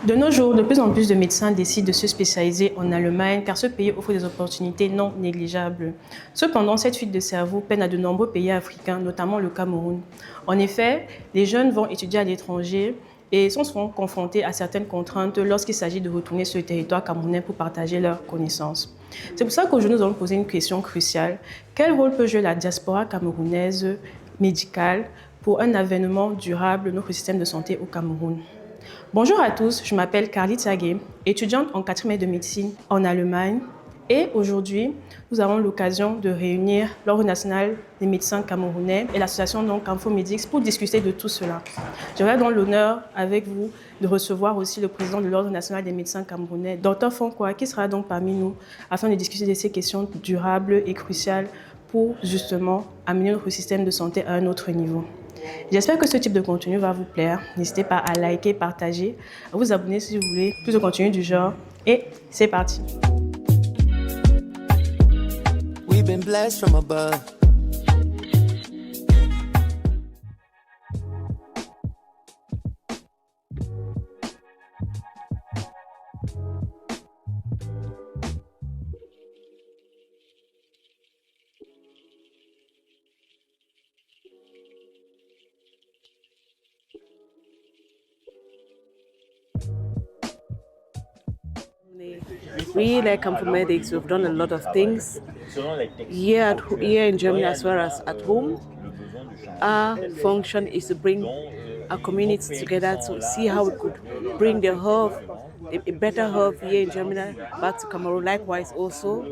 De nos jours, de plus en plus de médecins décident de se spécialiser en Allemagne car ce pays offre des opportunités non négligeables. Cependant, cette fuite de cerveau peine à de nombreux pays africains, notamment le Cameroun. En effet, les jeunes vont étudier à l'étranger et sont souvent confrontés à certaines contraintes lorsqu'il s'agit de retourner sur le territoire camerounais pour partager leurs connaissances. C'est pour ça qu'aujourd'hui, nous allons poser une question cruciale. Quel rôle peut jouer la diaspora camerounaise médicale pour un avènement durable de notre système de santé au Cameroun? Bonjour à tous, je m'appelle Carly Tsagué, étudiante en 4e année de médecine en Allemagne. Et aujourd'hui, nous avons l'occasion de réunir l'Ordre national des médecins camerounais et l'association Infomedix pour discuter de tout cela. J'aurai donc l'honneur avec vous de recevoir aussi le président de l'Ordre national des médecins camerounais, Dr Fonkwa, qui sera donc parmi nous afin de discuter de ces questions durables et cruciales pour justement amener notre système de santé à un autre niveau. J'espère que ce type de contenu va vous plaire. N'hésitez pas à liker, partager, à vous abonner si vous voulez plus de contenu du genre. Et c'est parti. We've been blessed from above. We, like Infomedix, we've done a lot of things here in Germany as well as at home. Our function is to bring our community together to see how we could bring the health, a better health here in Germany back to Cameroon. Likewise, also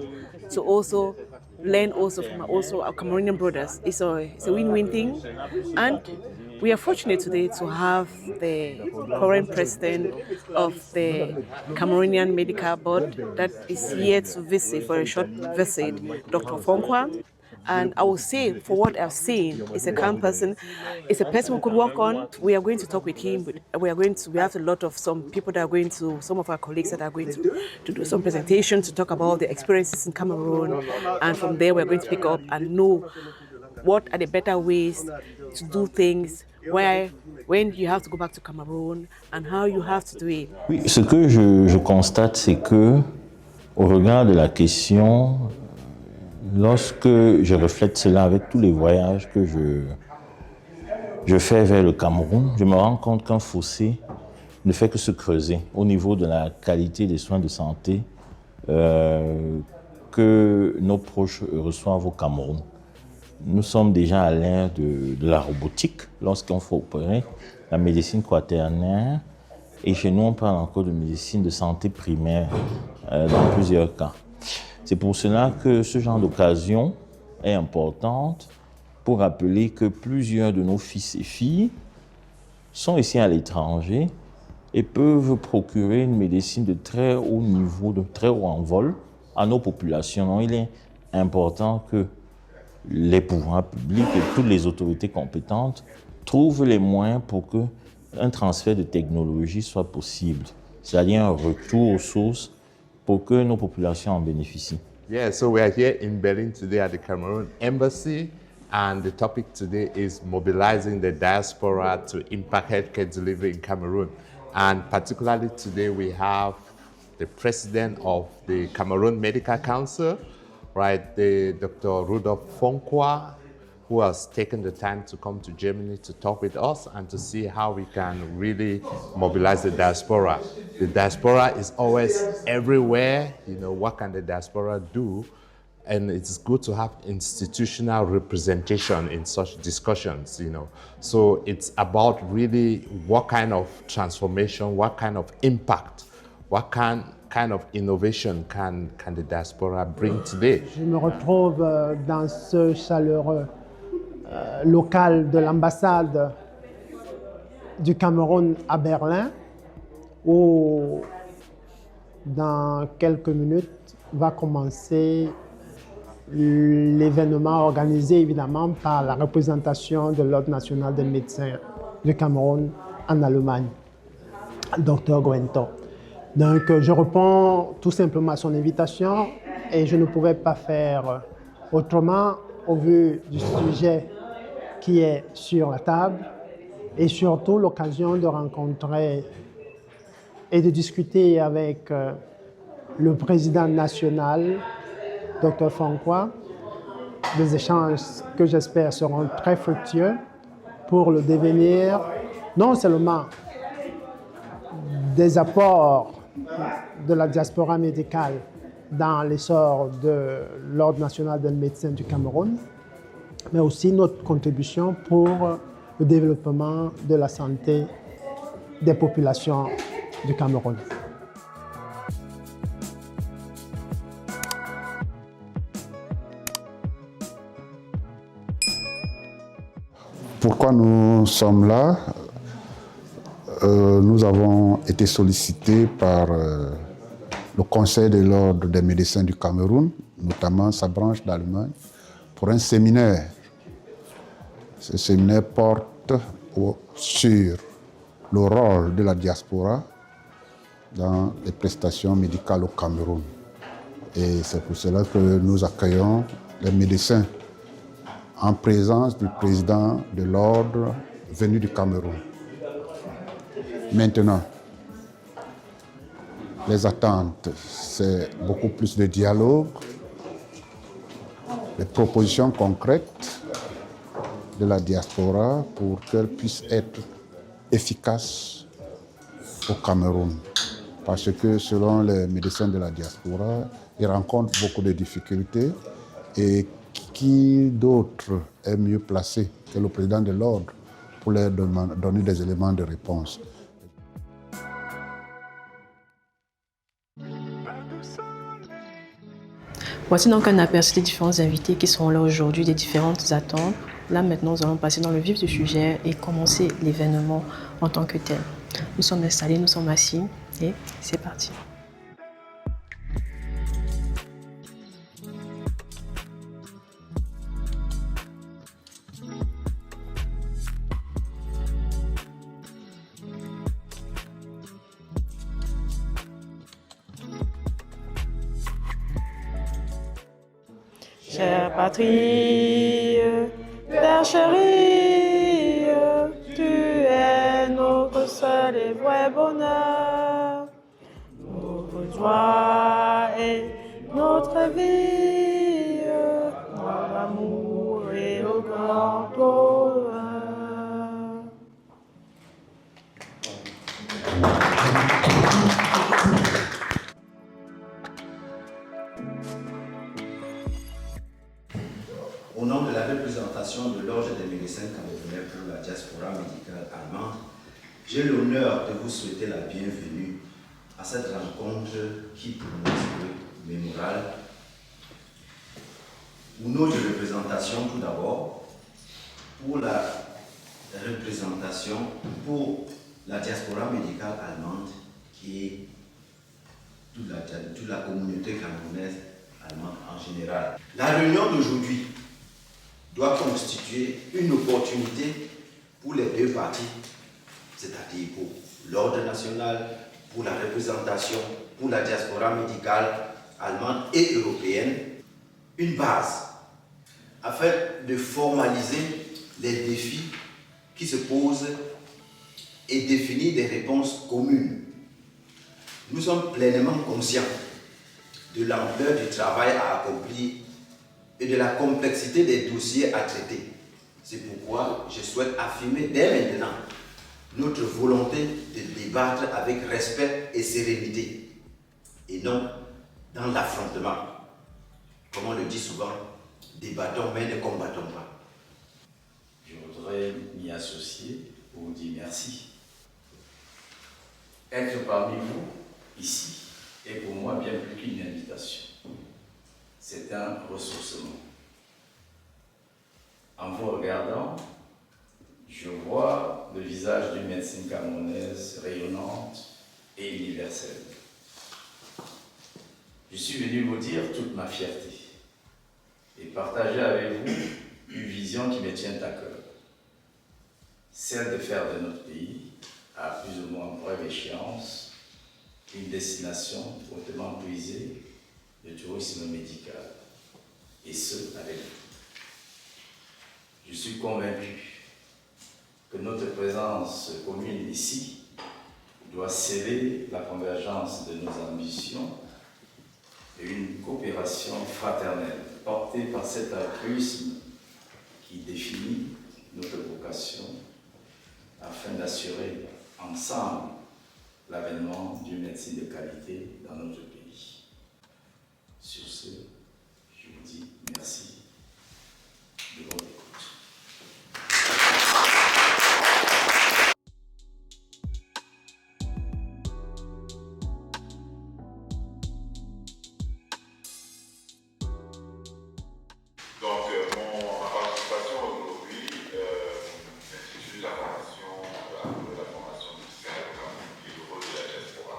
to also learn also from our Cameroonian brothers. It's a win-win thing, and we are fortunate today to have the current president of the Cameroonian Medical Board that is here to visit for a short visit, Dr. Fonkwa. And I will say, for what I've seen, it's a calm person. It's a person we could work on. We are going to talk with him. We have a lot of some people that are going to, some of our colleagues that are going to do some presentation to talk about the experiences in Cameroon. And from there, we're going to pick up and know what are the better ways to do things, when you have to go back to Cameroon and how you have to do it. Oui, ce que je constate, c'est que, au regard de la question, lorsque je reflète cela avec tous les voyages que je fais vers le Cameroun, je me rends compte qu'un fossé ne fait que se creuser au niveau de la qualité des soins de santé que nos proches reçoivent au Cameroun. Nous sommes déjà à l'ère de la robotique lorsqu'on faut opérer, la médecine quaternaire, et chez nous on parle encore de médecine de santé primaire dans plusieurs cas. C'est pour cela que ce genre d'occasion est importante pour rappeler que plusieurs de nos fils et filles sont ici à l'étranger et peuvent procurer une médecine de très haut niveau, de très haut envol à nos populations. Donc, il est important que les pouvoirs publics et toutes les autorités compétentes trouvent les moyens pour qu'un transfert de technologie soit possible, c'est-à-dire un retour aux sources pour que nos populations en bénéficient. Yeah, so we are here in Berlin today at the Cameroon Embassy, and the topic today is mobilizing the diaspora to impact healthcare delivery in Cameroon. And particularly today we have the president of the Cameroon Medical Council, right, Dr. Rudolf Fonkwa, who has taken the time to come to Germany to talk with us and to see how we can really mobilize the diaspora. The diaspora is always everywhere. You know, what can the diaspora do? And it's good to have institutional representation in such discussions, you know. So it's about really what kind of transformation, what kind of impact, what kind of innovation can the diaspora bring today? Je me retrouve dans ce chaleureux local de l'ambassade du Cameroun à Berlin, où dans quelques minutes va commencer l'événement organisé évidemment par la représentation de l'Ordre national des médecins du Cameroun en Allemagne, Dr Gwento. Donc je réponds tout simplement à son invitation et je ne pouvais pas faire autrement au vu du sujet qui est sur la table et surtout l'occasion de rencontrer et de discuter avec le président national, Dr. Francois, des échanges que j'espère seront très fructueux pour le devenir non seulement des apports de la diaspora médicale dans l'essor de l'Ordre national des médecins du Cameroun, mais aussi notre contribution pour le développement de la santé des populations du Cameroun. Pourquoi nous sommes là? Nous avons été sollicités par le Conseil de l'Ordre des médecins du Cameroun, notamment sa branche d'Allemagne, pour un séminaire. Ce séminaire porte sur le rôle de la diaspora dans les prestations médicales au Cameroun. Et c'est pour cela que nous accueillons les médecins en présence du président de l'Ordre venu du Cameroun. Maintenant, les attentes, c'est beaucoup plus de dialogue, des propositions concrètes de la diaspora pour qu'elle puisse être efficace au Cameroun. Parce que selon les médecins de la diaspora, ils rencontrent beaucoup de difficultés et qui d'autre est mieux placé que le président de l'Ordre pour leur donner des éléments de réponse. Voici donc un aperçu des différents invités qui seront là aujourd'hui, des différentes attentes. Là maintenant, nous allons passer dans le vif du sujet et commencer l'événement en tant que tel. Nous sommes installés, nous sommes assis et c'est parti. Chère patrie, Père chéri, tu es notre seul et vrai bonheur, notre joie et notre vie, notre amour et le grand honneur. Au nom de la représentation de l'Ordre des médecins camerounais pour la diaspora médicale allemande, j'ai l'honneur de vous souhaiter la bienvenue à cette rencontre qui pour nous est mémorable, où notre représentation tout d'abord, pour la représentation pour la diaspora médicale allemande qui est toute la communauté camerounaise allemande en général. La réunion d'aujourd'hui doit constituer une opportunité pour les deux parties, c'est-à-dire pour l'Ordre national, pour la représentation, pour la diaspora médicale allemande et européenne, une base afin de formaliser les défis qui se posent et définir des réponses communes. Nous sommes pleinement conscients de l'ampleur du travail à accomplir et de la complexité des dossiers à traiter. C'est pourquoi je souhaite affirmer dès maintenant notre volonté de débattre avec respect et sérénité, et non dans l'affrontement. Comme on le dit souvent, débattons mais ne combattons pas. Je voudrais m'y associer pour vous dire merci. Être parmi vous, ici, est pour moi bien plus qu'une invitation. C'est un ressourcement. En vous regardant, je vois le visage d'une médecine camerounaise rayonnante et universelle. Je suis venu vous dire toute ma fierté et partager avec vous une vision qui me tient à cœur. Celle de faire de notre pays, à plus ou moins brève échéance, une destination hautement prisée de tourisme médical, et ce, avec vous. Je suis convaincu que notre présence commune ici doit sceller la convergence de nos ambitions et une coopération fraternelle portée par cet altruisme qui définit notre vocation afin d'assurer ensemble l'avènement d'une médecine de qualité dans notre pays. Sur ce, je vous dis merci de votre écoute. Donc, ma participation aujourd'hui institue la formation médicale et le rôle de la diaspora.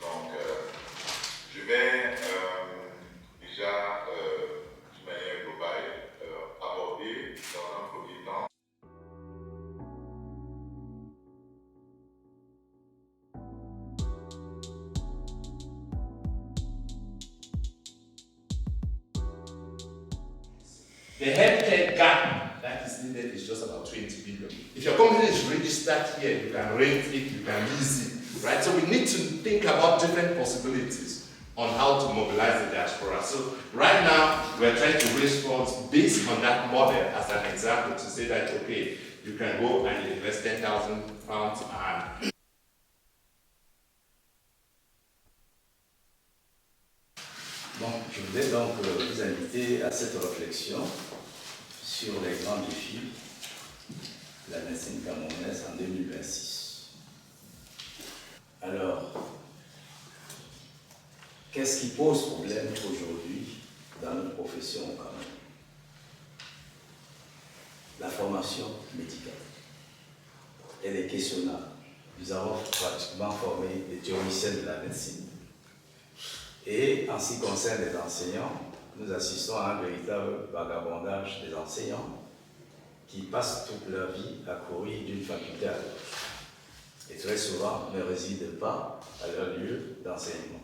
Donc, je vais déjà, d'une manière globale, aborder dans un premier temps The healthcare gap that is needed is just about 20 billion. If your company is registered here, you can rent it, you can lease it, right? So we need to think about different possibilities on how to mobilize the diaspora. So right now, we're trying to raise funds based on that model as an example to say that, okay, you can go and invest £10,000 and Donc, je voulais donc vous inviter à cette réflexion sur les grands défis de la médecine camerounaise en 2026. Alors, qu'est-ce qui pose problème aujourd'hui dans notre profession au Cameroun? La formation médicale. Elle est questionnable. Nous avons pratiquement formé des théoriciens de la médecine. Et en ce qui concerne les enseignants, nous assistons à un véritable vagabondage des enseignants qui passent toute leur vie à courir d'une faculté à l'autre et très souvent ne résident pas à leur lieu d'enseignement.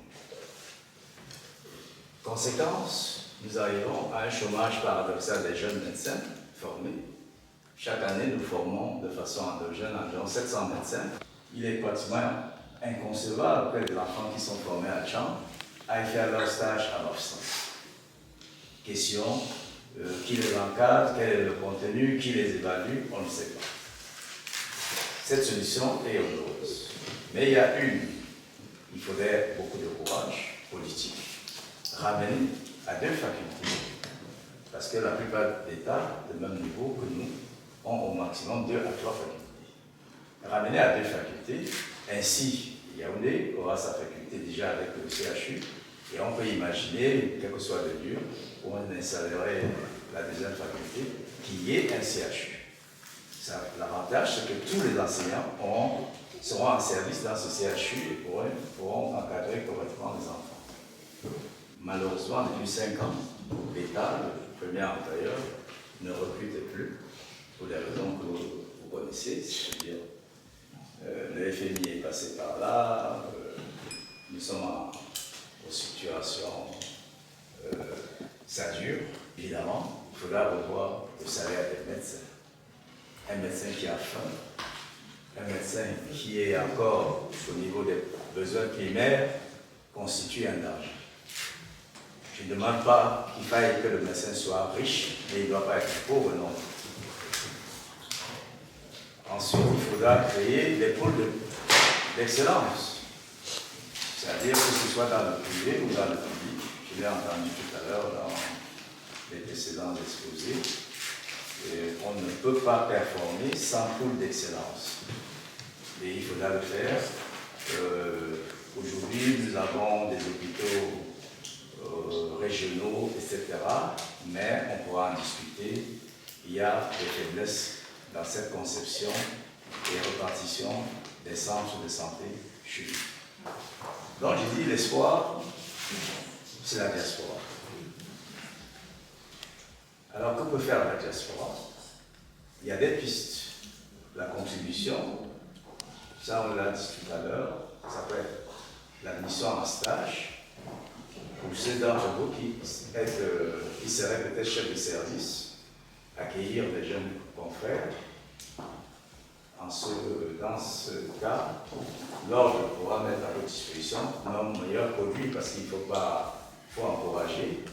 Conséquence, nous arrivons à un chômage paradoxal des jeunes médecins formés. Chaque année, nous formons de façon endogène environ 700 médecins. Il est pratiquement inconcevable que les enfants qui sont formés à Tchang aillent faire leur stage à l'OFSAN. Question, qui les encadre, quel est le contenu, qui les évalue, on ne sait pas. Cette solution est odieuse. Mais il y a il faudrait beaucoup de courage politique. Ramener à 2 facultés, parce que la plupart d'États, de même niveau que nous, ont au maximum 2 à 3 facultés. Ramener à 2 facultés, ainsi Yaoundé aura sa faculté déjà avec le CHU, et on peut imaginer, quel que soit le lieu, où on installerait la deuxième faculté, qu'il y ait un CHU. L'avantage, c'est que tous les enseignants seront en service dans ce CHU et pourront encadrer correctement les enfants. Malheureusement, depuis 5 ans, l'État, le premier employeur, ne recrute plus, pour les raisons que vous connaissez, c'est-à-dire le FMI est passé par là, nous sommes en situation, ça dure. Évidemment, il faudra revoir le salaire des médecins. Un médecin qui a faim, un médecin qui est encore au niveau des besoins primaires, constitue un danger. Je ne demande pas qu'il faille que le médecin soit riche, mais il ne doit pas être pauvre non. Ensuite, il faudra créer des pôles d'excellence. C'est-à-dire que ce soit dans le privé ou dans le public. Je l'ai entendu tout à l'heure dans les précédents exposés. Et on ne peut pas performer sans pôle d'excellence. Et il faudra le faire. Aujourd'hui, nous avons des hôpitaux régionaux, etc. Mais on pourra en discuter. Il y a des faiblesses dans cette conception et répartition des centres de santé chez nous. Donc j'ai dit l'espoir, c'est la diaspora. Alors que peut faire la diaspora? Il y a des pistes. La contribution, ça on l'a dit tout à l'heure, ça peut être l'admission en stage, pour ceux d'entre vous qui seraient peut-être chefs de service, accueillir des jeunes confrères en se dans ce cas, l'ordre pourra mettre à votre disposition un meilleur produit parce qu'il faut encourager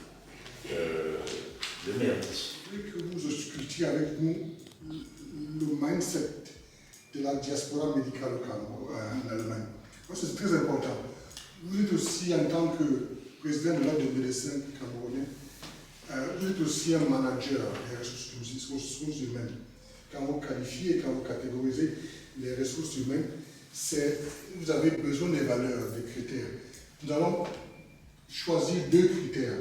le mérite. Je voudrais que vous auscultiez avec nous le mindset de la diaspora médicale en Allemagne. C'est très important. Vous êtes aussi, en tant que président de l'Ordre des médecins camerounais, vous êtes aussi un manager des ressources humaines. Quand vous qualifiez, quand vous catégorisez les ressources humaines, vous avez besoin des valeurs, des critères. Nous allons choisir deux critères,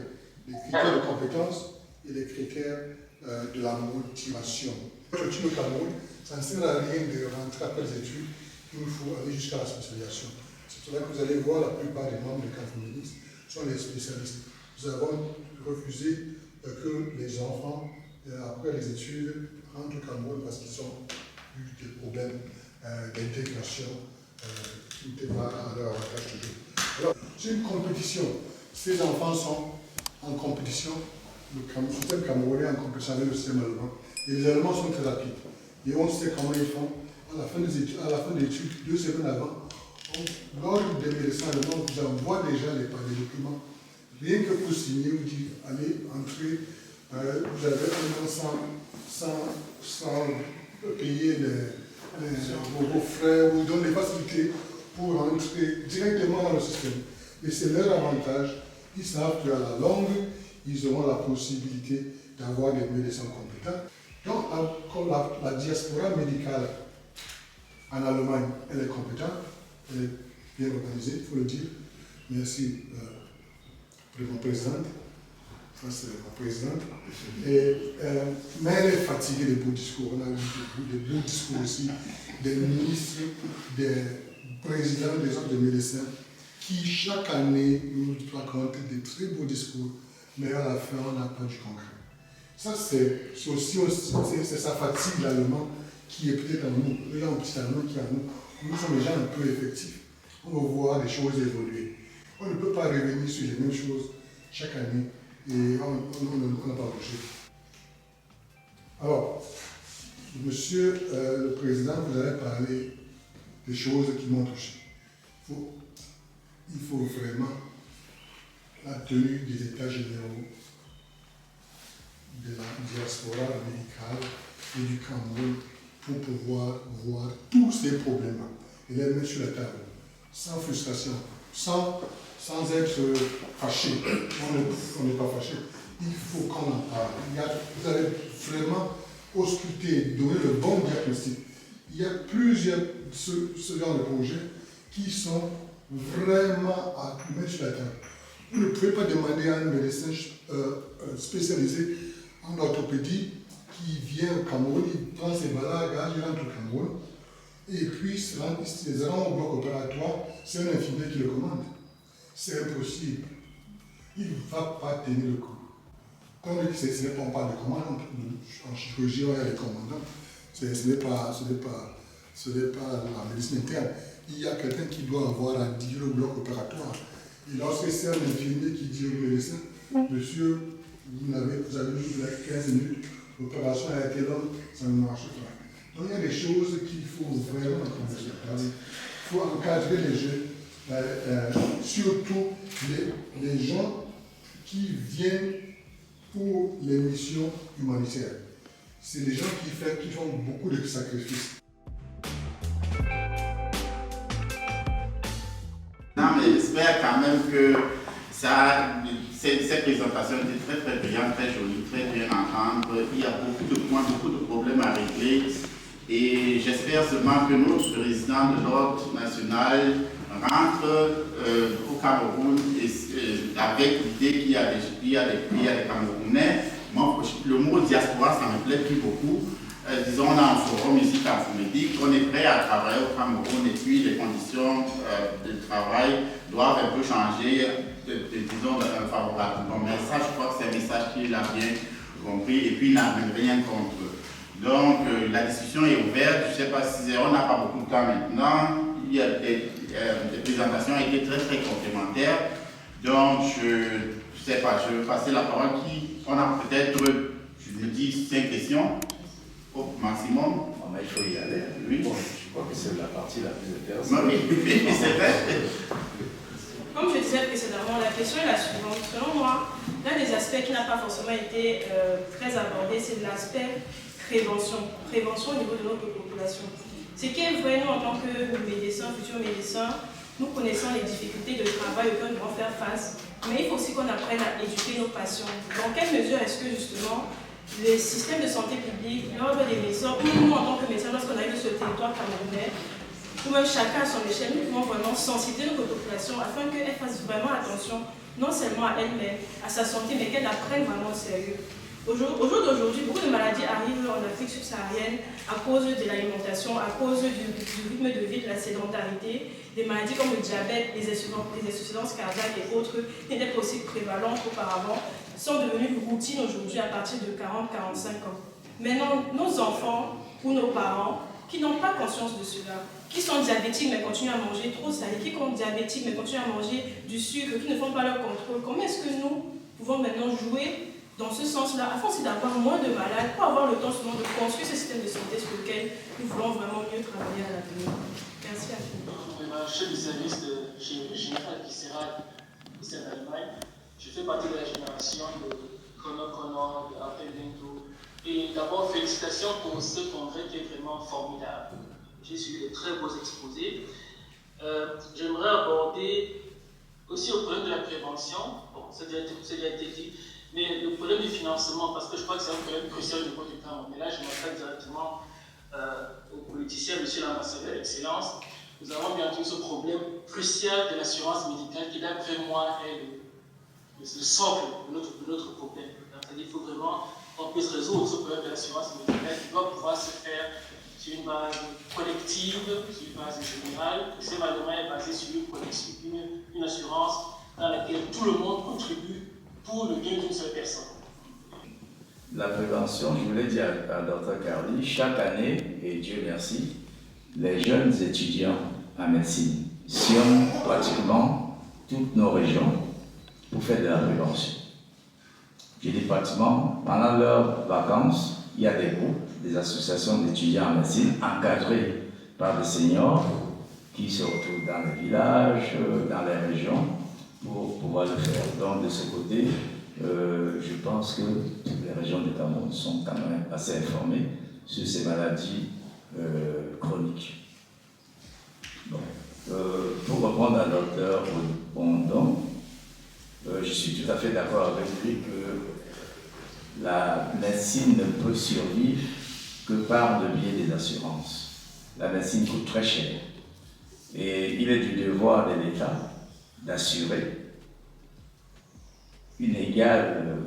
les critères de compétence et les critères de la motivation. Au Cameroun, ça ne sert à rien de rentrer après les études, il nous faut aller jusqu'à la spécialisation. C'est là que vous allez voir la plupart des membres du CAFMEDIS sont les spécialistes. Nous avons refusé que les enfants, après les études, rentrent au Cameroun parce qu'ils ont eu des problèmes d'intégration qui n'étaient pas à leur avantage toujours. Alors, c'est une compétition. Ces enfants sont en compétition, le système camerounais en compétition avec le système allemand. Et les Allemands sont très rapides. Et on sait comment ils font. À la fin des études, 2 semaines avant, l'ordre des médecins allemands vous envoie déjà les documents. Rien que pour signer, vous dites, allez, entrez, vous avez un an sans payer vos frais, vous donne les facilités pour rentrer directement dans le système. Et c'est leur avantage. Ils savent qu'à la longue, ils auront la possibilité d'avoir des médecins compétents. Donc, la diaspora médicale en Allemagne, elle est compétente, elle est bien organisée, il faut le dire. Merci pour mon présidente. Ça, c'est ma présidente. Mais elle est fatiguée des beaux discours. On a eu des beaux discours aussi, des ministres, des présidents des ordres de médecins qui, chaque année, nous racontent des très beaux discours, mais à la fin, on n'a pas du concret. Ça, c'est aussi sa fatigue l'allemand qui est peut-être en nous. Il y a un petit allemand qui est en nous. Nous sommes déjà un peu effectifs. On va voir les choses évoluer. On ne peut pas revenir sur les mêmes choses chaque année et on n'a pas bougé. Alors, monsieur le président, vous avez parlé des choses qui m'ont touché. Il faut vraiment la tenue des états généraux de la diaspora médicale et du Cameroun pour pouvoir voir tous ces problèmes et les mettre sur la table, sans frustration, sans être fâché. On n'est pas fâché. Il faut qu'on en parle. Vous allez vraiment ausculter, donner le bon diagnostic. Il y a plusieurs ce genre de projets qui sont vraiment à mettre sur la table. Vous ne pouvez pas demander à un médecin spécialisé en orthopédie qui vient au Cameroun, il prend ses bagages, il rentre au Cameroun, et puis il se rend au bloc opératoire, c'est un infirmier qui le commande. C'est impossible. Il ne va pas tenir le coup. Comme ce n'est pas on parle de commande, en chirurgie, il y a les commandants. Ce n'est pas la médecine interne. Il y a quelqu'un qui doit avoir à dire au bloc opératoire. Et lorsque c'est un infirmier qui dit au médecin, monsieur, vous avez eu 15 minutes, l'opération a été longue, ça ne marche pas. Donc il y a des choses qu'il faut vraiment encadrer. Il faut encadrer les jeunes, surtout les gens qui viennent pour les missions humanitaires. C'est des gens qui font beaucoup de sacrifices. Non, mais j'espère quand même que cette présentation était très très brillante, très jolie, très bien à entendre. Il y a beaucoup de points, beaucoup de problèmes à régler. Et j'espère seulement que notre président de l'Ordre national rentre au Cameroun avec l'idée qu'il y a des Camerounais. Moi, le mot diaspora, ça me plaît plus beaucoup. Disons, on a un forum ici, CAFMEDIC, on est prêt à travailler au Cameroun et puis les conditions de travail doivent un peu changer, disons, favorablement. Mais ça, je crois que c'est un message qu'il a bien compris et puis il n'a même rien contre. Donc, la discussion est ouverte. Je ne sais pas si on n'a pas beaucoup de temps maintenant. Il y a des présentations ont été très très complémentaires. Donc, je ne sais pas, je vais passer la parole. On a peut-être, je me dis, 5 questions au maximum. mais il faut y aller. Oui, bon, je crois que c'est la partie la plus intéressante. Oui, c'est vrai. Comme je disais précédemment, la question est la suivante. Selon moi, l'un des aspects qui n'a pas forcément été très abordé, c'est l'aspect prévention. Prévention au niveau de notre population. Ce qui est vrai, nous, en tant que médecins, futurs médecins, nous connaissons les difficultés de travail auxquelles nous devons faire face, mais il faut aussi qu'on apprenne à éduquer nos patients. Dans quelle mesure est-ce que, justement, les systèmes de santé publique, l'ordre des médecins, ou nous, en tant que médecins, lorsqu'on arrive sur le territoire camerounais, ou même chacun à son échelle, nous pouvons vraiment sensibiliser notre population afin qu'elle fasse vraiment attention, non seulement à elle-même, à sa santé, mais qu'elle la prenne vraiment au sérieux. Au jour d'aujourd'hui, beaucoup de maladies arrivent en Afrique subsaharienne à cause de l'alimentation, à cause du rythme de vie, de la sédentarité. Des maladies comme le diabète, les insuffisances cardiaques et autres n'étaient pas aussi prévalentes qu'auparavant, sont devenues routine aujourd'hui à partir de 40-45 ans. Maintenant, nos enfants ou nos parents qui n'ont pas conscience de cela, qui sont diabétiques mais continuent à manger trop salé, qui sont diabétiques mais continuent à manger du sucre, qui ne font pas leur contrôle, comment est-ce que nous pouvons maintenant jouer dans ce sens-là, afin aussi d'avoir moins de malades, pour avoir le temps seulement de construire ce système de santé sur lequel nous voulons vraiment mieux travailler à l'avenir. Merci à vous. Chef du service de général viscéral ici en Allemagne, je fais partie de la génération de Chrono, de Raphaël Bento. Et d'abord, félicitations pour ce congrès qui est vraiment formidable. J'ai suivi de très beaux exposés. J'aimerais aborder aussi le problème de la prévention. Bon, c'est déjà été dit. Mais le problème du financement, parce que je crois que c'est un problème crucial au niveau du Cameroun. Mais là, je m'attaque directement aux politiciens, monsieur l'ambassadeur d'Excellence. Nous avons bien entendu ce problème crucial de l'assurance médicale qui, d'après moi, est le socle de notre problème. C'est-à-dire qu'il faut vraiment qu'on puisse résoudre ce problème de l'assurance médicale qui doit pouvoir se faire sur une base collective, sur une base générale. Et c'est malheureusement basé sur une assurance dans laquelle tout le monde contribue pour le bien d'une seule personne. La prévention, je voulais dire à Dr Carly, chaque année, et Dieu merci, les jeunes étudiants en médecine sillonnent pratiquement toutes nos régions pour faire de la prévention. Je dis pratiquement, pendant leurs vacances, il y a des groupes, des associations d'étudiants en médecine encadrés par des seniors qui se retrouvent dans les villages, dans les régions, pour pouvoir le faire. Donc de ce côté, je pense que toutes les régions du Cameroun sont quand même assez informées sur ces maladies chroniques. Bon. Pour répondre à Dr Bondon, je suis tout à fait d'accord avec lui que la médecine ne peut survivre que par le biais des assurances. La médecine coûte très cher et il est du devoir de l'État d'assurer une égale,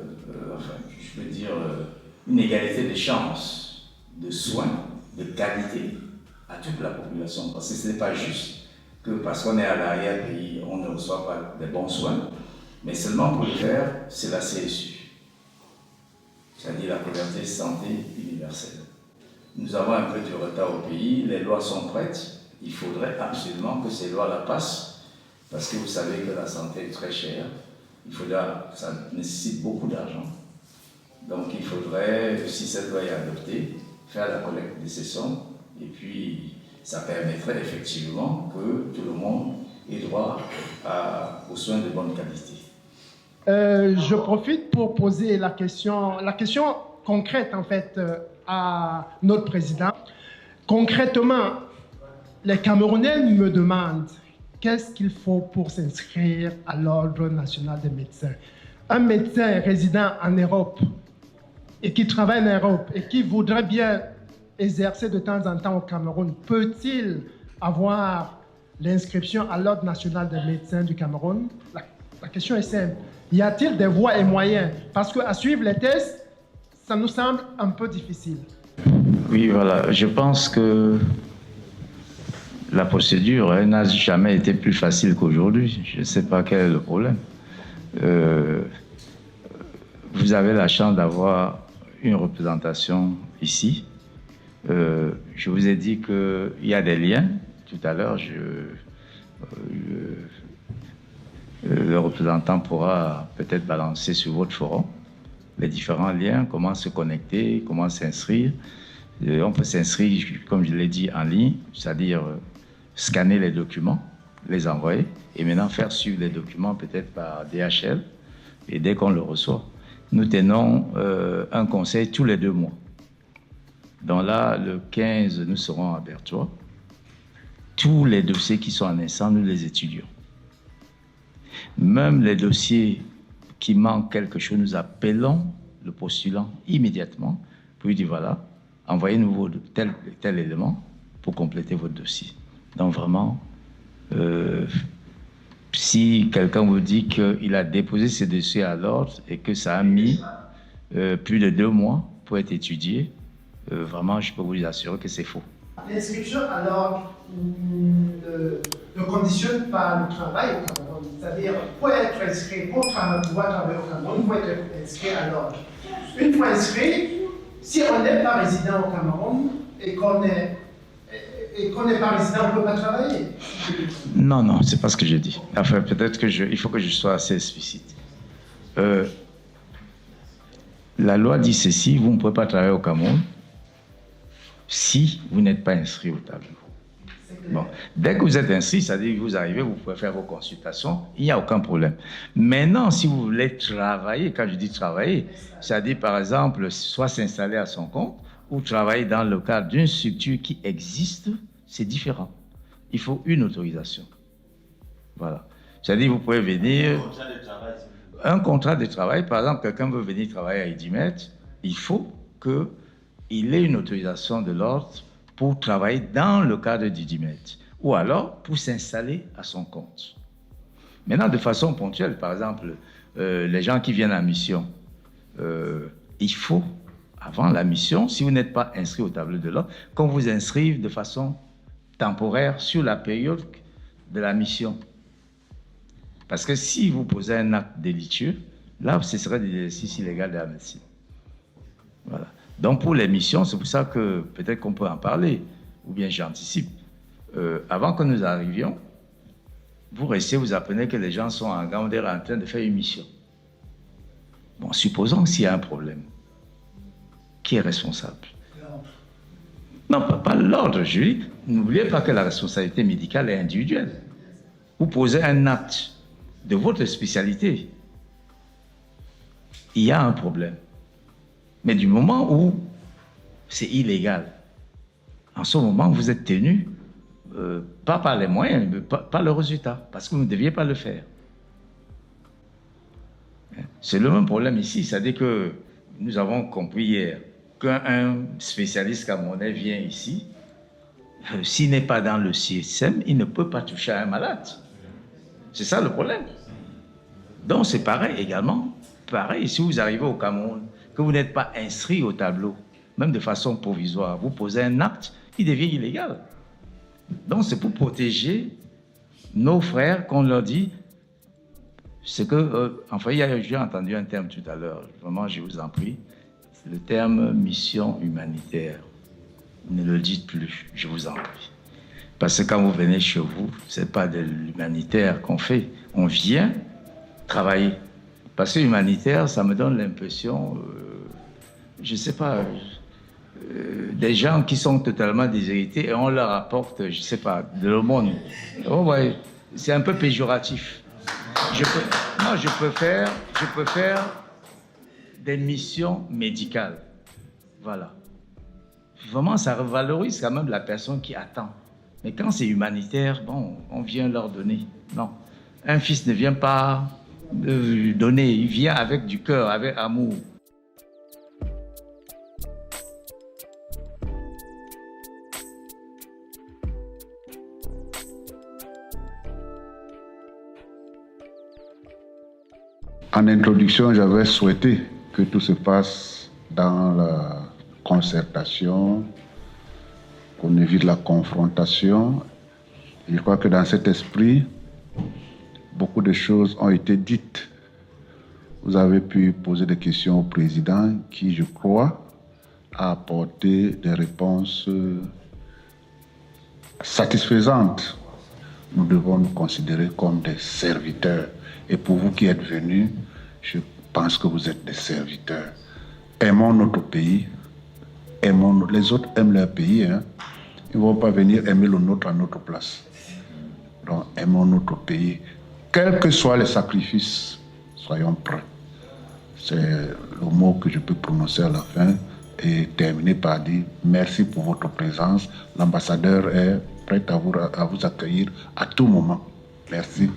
je peux dire, une égalité de chances, de soins, de qualité à toute la population. Parce que ce n'est pas juste que parce qu'on est à l'arrière-pays, on ne reçoit pas des bons soins, mais seulement pour le faire, c'est la CSU, c'est-à-dire la couverture santé universelle. Nous avons un peu de retard au pays, les lois sont prêtes, il faudrait absolument que ces lois-là passent, parce que vous savez que la santé est très chère, ça nécessite beaucoup d'argent. Donc il faudrait, si cette loi est adoptée, faire la collecte de ces sommes, et puis ça permettrait effectivement que tout le monde ait droit aux soins de bonne qualité. Je profite pour poser la question concrète en fait à notre président. Concrètement, les Camerounais me demandent qu'est-ce qu'il faut pour s'inscrire à l'Ordre national des médecins. Un médecin résident en Europe et qui travaille en Europe et qui voudrait bien exercer de temps en temps au Cameroun, peut-il avoir l'inscription à l'Ordre national des médecins du Cameroun? La question est simple. Y a-t-il des voies et moyens? Parce qu'à suivre les tests, ça nous semble un peu difficile. Oui, voilà. Je pense que la procédure n'a jamais été plus facile qu'aujourd'hui. Je ne sais pas quel est le problème. Vous avez la chance d'avoir une représentation ici. Je vous ai dit qu'il y a des liens. Tout à l'heure, le représentant pourra peut-être balancer sur votre forum les différents liens, comment se connecter, comment s'inscrire. On peut s'inscrire, comme je l'ai dit, en ligne, c'est-à-dire scanner les documents, les envoyer, et maintenant faire suivre les documents peut-être par DHL, et dès qu'on le reçoit, nous tenons un conseil tous les 2 mois. Donc là, le 15, nous serons à Berthois. Tous les dossiers qui sont en instant, nous les étudions. Même les dossiers qui manquent quelque chose, nous appelons le postulant immédiatement pour lui dire voilà, envoyez-nous tel élément pour compléter votre dossier. Donc vraiment, si quelqu'un vous dit qu'il a déposé ses dossiers à l'ordre et que ça a mis plus de 2 mois pour être étudié, vraiment, je peux vous assurer que c'est faux. L'inscription à l'ordre ne conditionne pas le travail au Cameroun. C'est-à-dire, pour être inscrit, pour pouvoir travailler au Cameroun, il faut être inscrit à l'ordre. Une fois inscrit, si on n'est pas résident au Cameroun et qu'on n'est pas résident, on ne peut pas travailler. Non, non, c'est pas ce que je dis. Enfin, peut-être il faut que je sois assez explicite. La loi dit ceci, vous ne pouvez pas travailler au Cameroun si vous n'êtes pas inscrit au tableau. Bon. Dès que vous êtes inscrit, c'est-à-dire que vous arrivez, vous pouvez faire vos consultations, il n'y a aucun problème. Maintenant, si vous voulez travailler, quand je dis travailler, c'est-à-dire par exemple, soit s'installer à son compte ou travailler dans le cadre d'une structure qui existe, c'est différent. Il faut une autorisation. Voilà. C'est-à-dire vous pouvez venir... Un contrat de travail, par exemple, quelqu'un veut venir travailler à Idimet, il faut qu'il ait une autorisation de l'ordre pour travailler dans le cadre d'Idimet, ou alors pour s'installer à son compte. Maintenant, de façon ponctuelle, par exemple, les gens qui viennent en mission, il faut, avant la mission, si vous n'êtes pas inscrit au tableau de l'ordre, qu'on vous inscrive de façon temporaire sur la période de la mission. Parce que si vous posez un acte délicieux, là, ce serait de l'exercice illégal de la médecine. Voilà. Donc, pour les missions, c'est pour ça que peut-être qu'on peut en parler, ou bien j'anticipe. Avant que nous arrivions, vous restez, vous apprenez que les gens sont en train de faire une mission. Bon, supposons s'il y a un problème. Qui est responsable? Non, pas l'ordre, Julie. N'oubliez pas que la responsabilité médicale est individuelle. Vous posez un acte de votre spécialité, il y a un problème. Mais du moment où c'est illégal, en ce moment, vous êtes tenu, pas par les moyens, mais par le résultat, parce que vous ne deviez pas le faire. C'est le même problème ici, c'est-à-dire que nous avons compris hier qu'un spécialiste camerounais vient ici, s'il n'est pas dans le CSM, il ne peut pas toucher à un malade. C'est ça le problème. Donc c'est pareil également. Pareil, si vous arrivez au Cameroun, que vous n'êtes pas inscrit au tableau, même de façon provisoire, vous posez un acte qui devient illégal. Donc c'est pour protéger nos frères qu'on leur dit, c'est que, enfin, j'ai entendu un terme tout à l'heure, vraiment je vous en prie, c'est le terme mission humanitaire. Ne le dites plus, je vous en prie. Parce que quand vous venez chez vous, ce n'est pas de l'humanitaire qu'on fait. On vient travailler. Parce que humanitaire, ça me donne l'impression, je ne sais pas, des gens qui sont totalement déshérités et on leur apporte, je ne sais pas, de l'aumône. Oh ouais, c'est un peu péjoratif. Je peux faire des missions médicales. Voilà. Vraiment, ça revalorise quand même la personne qui attend. Mais quand c'est humanitaire, bon, on vient leur donner. Non. Un fils ne vient pas donner, il vient avec du cœur, avec amour. En introduction, j'avais souhaité que tout se passe dans la concertation, qu'on évite la confrontation. Et je crois que dans cet esprit, beaucoup de choses ont été dites. Vous avez pu poser des questions au président qui, je crois, a apporté des réponses satisfaisantes. Nous devons nous considérer comme des serviteurs. Et pour vous qui êtes venus, je pense que vous êtes des serviteurs. Aimons notre pays, les autres aiment leur pays. Hein. Ils ne vont pas venir aimer le nôtre à notre place. Donc, aimons notre pays. Quels que soient les sacrifices, soyons prêts. C'est le mot que je peux prononcer à la fin et terminer par dire merci pour votre présence. L'ambassadeur est prêt à vous accueillir à tout moment. Merci.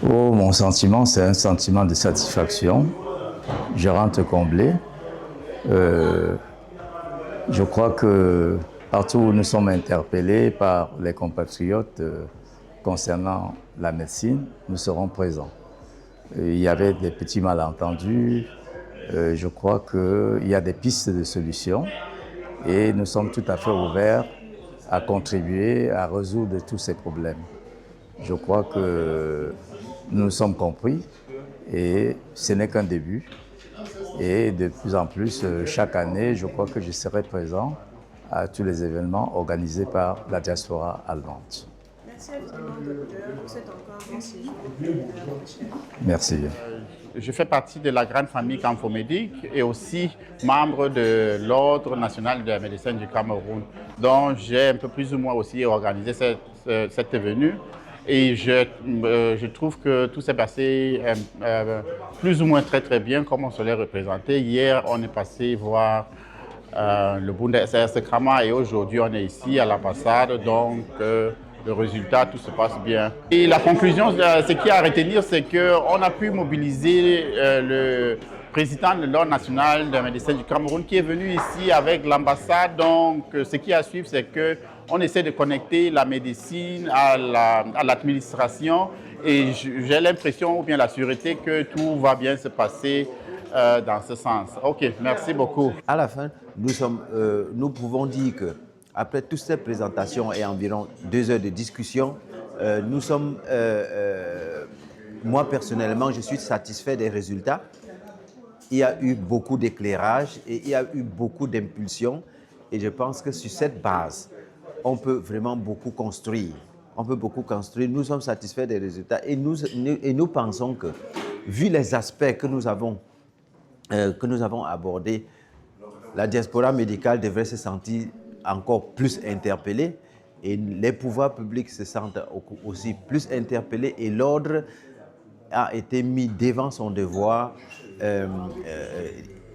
Oh, mon sentiment, c'est un sentiment de satisfaction. Je rentre comblé. Je crois que partout où nous sommes interpellés par les compatriotes concernant la médecine, nous serons présents. Il y avait des petits malentendus. Je crois qu'il y a des pistes de solutions et nous sommes tout à fait ouverts à contribuer à résoudre tous ces problèmes. Je crois que nous sommes compris et ce n'est qu'un début. Et de plus en plus, chaque année, je crois que je serai présent à tous les événements organisés par la diaspora allemande. Merci infiniment, docteur. Vous êtes encore un bon séjour. Merci. Je fais partie de la grande famille Camfomédic et aussi membre de l'Ordre national de la médecine du Cameroun, dont j'ai un peu plus ou moins aussi organisé cette venue. Et je trouve que tout s'est passé plus ou moins très bien comme on se l'est représenté. Hier, on est passé voir le Bundesärztekammer et aujourd'hui, on est ici à l'ambassade. Donc, le résultat, tout se passe bien. Et la conclusion, ce qu'il y a à retenir, c'est qu'on a pu mobiliser le président de l'Ordre national de la médecine du Cameroun qui est venu ici avec l'ambassade. Donc, ce qui est à suivre, c'est qu'on essaie de connecter la médecine à l'administration et j'ai l'impression, ou bien la sûreté, que tout va bien se passer dans ce sens. OK, merci beaucoup. À la fin, nous pouvons dire que après toutes ces présentations et environ 2 heures de discussion, moi personnellement, je suis satisfait des résultats. Il y a eu beaucoup d'éclairage et il y a eu beaucoup d'impulsions. Et je pense que sur cette base, on peut vraiment beaucoup construire. On peut beaucoup construire. Nous sommes satisfaits des résultats et nous pensons que, vu les aspects que nous avons abordés, la diaspora médicale devrait se sentir encore plus interpellée et les pouvoirs publics se sentent aussi plus interpellés et l'ordre a été mis devant son devoir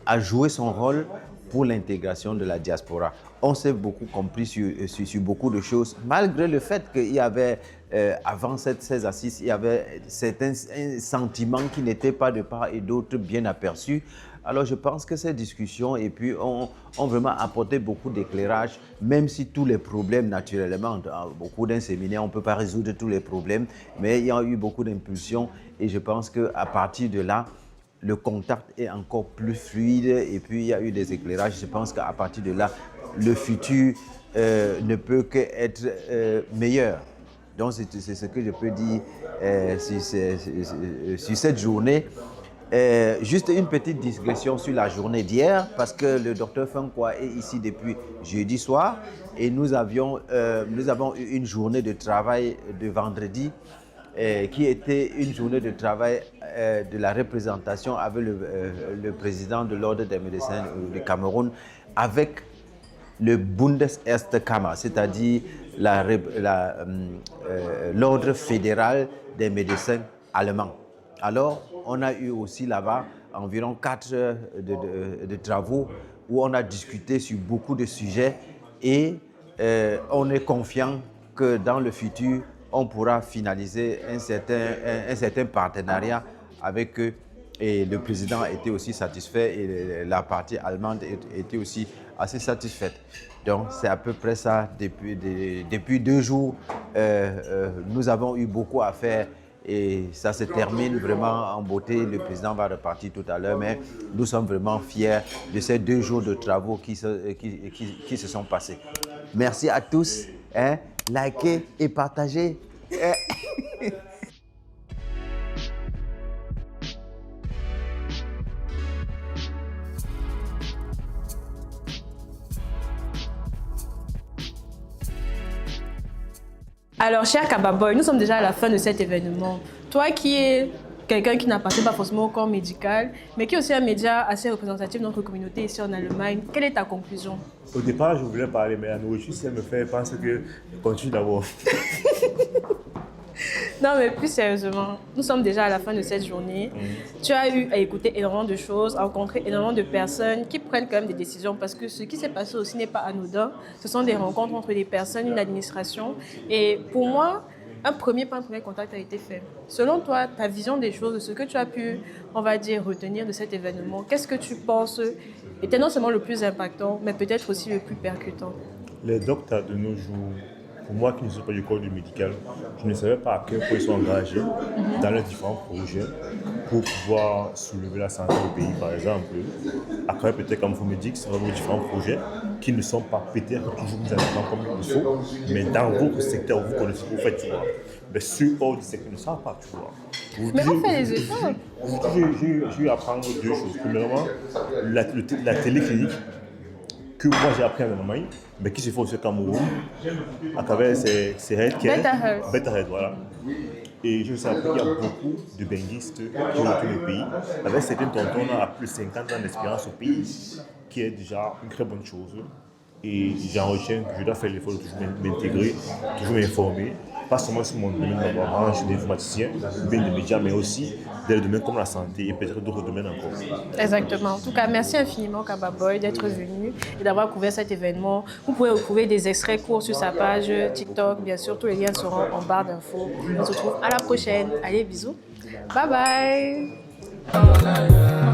à jouer son rôle pour l'intégration de la diaspora. On s'est beaucoup compris sur beaucoup de choses, malgré le fait qu'il y avait, avant ces assises, il y avait certains sentiments qui n'étaient pas de part et d'autre bien aperçus. Alors je pense que ces discussions ont vraiment apporté beaucoup d'éclairage, même si tous les problèmes, naturellement, au cours d'un séminaire, on ne peut pas résoudre tous les problèmes, mais il y a eu beaucoup d'impulsions et je pense qu'à partir de là, le contact est encore plus fluide et puis il y a eu des éclairages. Je pense qu'à partir de là, le futur ne peut qu'être meilleur. Donc c'est ce que je peux dire sur cette journée. Juste une petite digression sur la journée d'hier, parce que le docteur Fenkwa est ici depuis jeudi soir et nous avons eu une journée de travail de vendredi qui était une journée de travail de la représentation avec le président de l'Ordre des médecins du Cameroun, avec le Bundesärztekammer, c'est-à-dire l'Ordre fédéral des médecins allemands. Alors, on a eu aussi là-bas environ 4 heures de travaux où on a discuté sur beaucoup de sujets et on est confiant que dans le futur, on pourra finaliser un certain partenariat avec eux. Et le président était aussi satisfait et la partie allemande était aussi assez satisfaite. Donc c'est à peu près ça. Depuis 2 jours, nous avons eu beaucoup à faire et ça se termine vraiment en beauté. Le président va repartir tout à l'heure, mais nous sommes vraiment fiers de ces 2 jours de travaux qui se sont passés. Merci à tous. Likez et partagez. Alors, cher Kababoy, nous sommes déjà à la fin de cet événement. Toi qui es quelqu'un qui n'appartient pas forcément au corps médical, mais qui est aussi un média assez représentatif de notre communauté ici en Allemagne, quelle est ta conclusion? Au départ, je voulais parler, mais la nourriture, ça me fait penser que continue d'abord. Non, mais plus sérieusement, nous sommes déjà à la fin de cette journée. Tu as eu à écouter énormément de choses, à rencontrer énormément de personnes qui prennent quand même des décisions parce que ce qui s'est passé aussi n'est pas anodin. Ce sont des rencontres entre des personnes, une administration. Et pour moi, un premier contact a été fait. Selon toi, ta vision des choses, de ce que tu as pu, on va dire, retenir de cet événement, qu'est-ce que tu penses était non seulement le plus impactant, mais peut-être aussi le plus percutant? Les docteurs de nos jours, pour moi qui ne suis pas du corps du médical, je ne savais pas à quel point ils sont engagés dans les différents projets pour pouvoir soulever la santé au pays, par exemple. À travers peut-être comme vous me dites, c'est vraiment différents projets qui ne sont pas peut-être toujours mis en avant comme il faut, mais dans votre secteur, vous connaissez ce que vous faites, tu vois. Mais ceux hors du secteur ne savent pas, tu vois. Mais on fait les efforts. J'ai eu à apprendre deux choses. Premièrement, la téléclinique que moi j'ai appris en Allemagne, mais qui se fait aussi au Cameroun, à travers ces healthcare. Better Health, voilà. Et je sais qu'il y a beaucoup de bengistes qui ont tout le pays. Avec certains tontons, on a plus de 50 ans d'expérience au pays, qui est déjà une très bonne chose. Et j'en retiens que je dois faire l'effort de toujours m'intégrer, toujours m'informer, pas seulement sur mon domaine de ma branche d'informaticien, ou bien de médias, mais aussi dans le domaine comme la santé et peut-être d'autres domaines encore. Exactement. En tout cas, merci infiniment Kababoy d'être venu et d'avoir couvert cet événement. Vous pouvez retrouver des extraits courts sur sa page TikTok. Bien sûr, tous les liens seront en barre d'infos. On se retrouve à la prochaine. Allez, bisous. Bye bye.